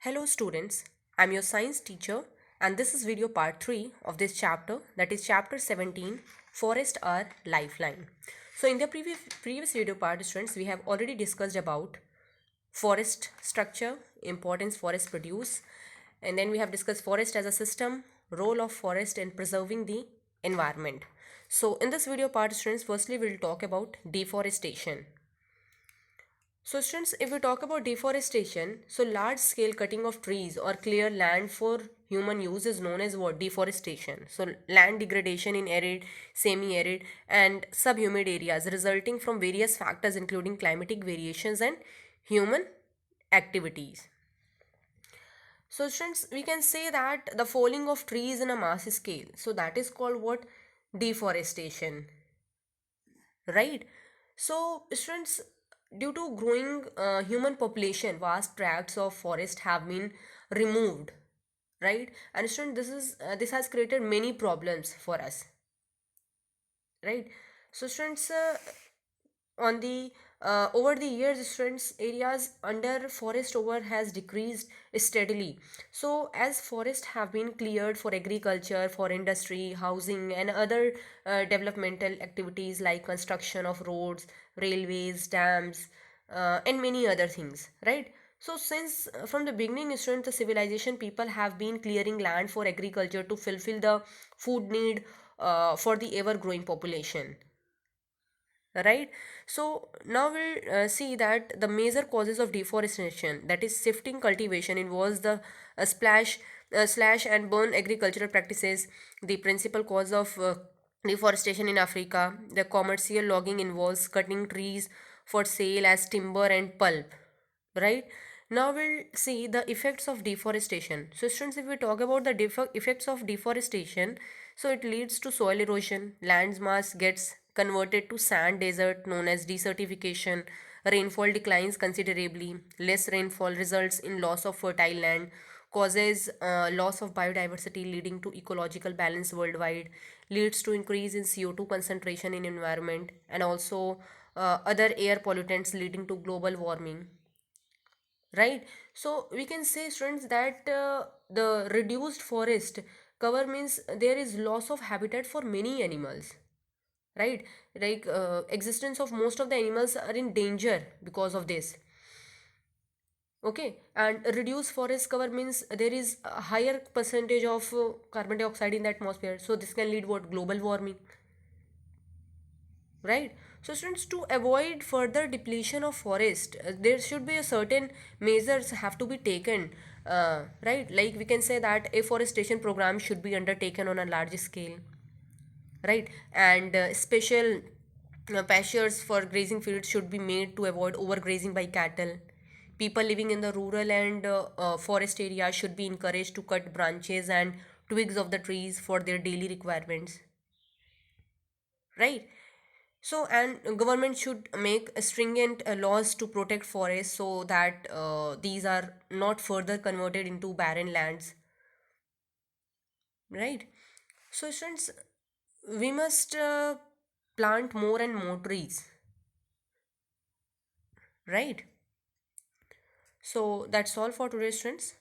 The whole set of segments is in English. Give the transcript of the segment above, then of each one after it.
Hello students, I'm your science teacher and this is video part 3 of this chapter, that is chapter 17, Forest are Lifeline. So in the previous video part students, we have already discussed about forest structure, importance forests produce, and then we have discussed forest as a system, role of forest in preserving the environment. So in this video part students, firstly we will talk about deforestation. So students, if we talk about deforestation, so large scale cutting of trees or clear land for human use is known as what? Deforestation. So land degradation in arid, semi-arid and subhumid areas resulting from various factors including climatic variations and human activities. So students, we can say that the falling of trees in a mass scale. So that is called what? Deforestation, right? So students, due to growing human population, vast tracts of forest have been removed, right? And student, this has created many problems for us, right? So students, on the over the years students, areas under forest over has decreased steadily. So as forests have been cleared for agriculture, for industry, housing and other developmental activities like construction of roads, railways, dams, and many other things, right? So since from the beginning students, the civilization people have been clearing land for agriculture to fulfill the food need for the ever growing population, right? So now we'll see that the major causes of deforestation, that is shifting cultivation, involves the slash and burn agricultural practices. The principal cause of deforestation in Africa, the commercial logging, involves cutting trees for sale as timber and pulp, right? Now we'll see the effects of deforestation. So students, if we talk about the effects of deforestation, so it leads to soil erosion, land mass gets converted to sand desert known as desertification, rainfall declines considerably, less rainfall results in loss of fertile land, causes loss of biodiversity leading to ecological balance worldwide, leads to increase in CO2 concentration in environment, and also other air pollutants leading to global warming, right? So we can say students that the reduced forest cover means there is loss of habitat for many animals, right? Like existence of most of the animals are in danger because of this. Okay, and reduced forest cover means there is a higher percentage of carbon dioxide in the atmosphere, so this can lead what? Global warming, right? So students, to avoid further depletion of forest, there should be a certain measures have to be taken, right? Like we can say that afforestation program should be undertaken on a large scale, right? And special pastures for grazing fields should be made to avoid overgrazing by cattle. People living in the rural and forest area should be encouraged to cut branches and twigs of the trees for their daily requirements, right? So, and government should make stringent laws to protect forests so that these are not further converted into barren lands, right? So, students, we must plant more and more trees, right? So, that's all for today, students.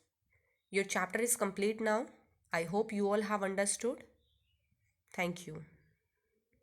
Your chapter is complete now. I hope you all have understood. Thank you.